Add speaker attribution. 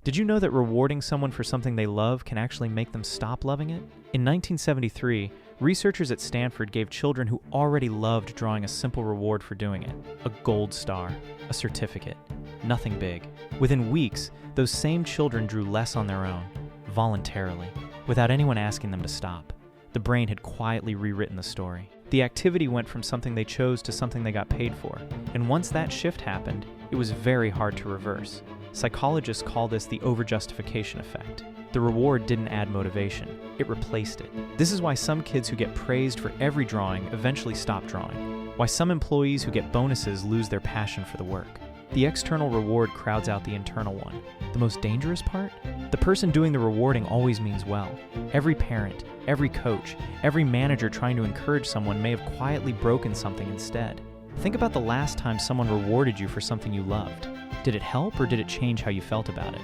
Speaker 1: Did you know that rewarding someone for something they love can actually make them stop loving it? In 1973, researchers at Stanford gave children who already loved drawing a simple reward for doing it: a gold star, a certificate. Nothing big. Within weeks, those same children drew less on their own, voluntarily, without anyone asking them to stop. The brain had quietly rewritten the story. The activity went from something they chose to something they got paid for, and once that shift happened, it was very hard to reverse. Psychologists call this the overjustification effect. The reward didn't add motivation, it replaced it. This is why some kids who get praised for every drawing eventually stop drawing, why some employees who get bonuses lose their passion for the work. The external reward crowds out the internal one. The most dangerous part? The person doing the rewarding always means well. Every parent, every coach, every manager trying to encourage someone may have quietly broken something instead. Think about the last time someone rewarded you for something you loved. Did it help or did it change how you felt about it?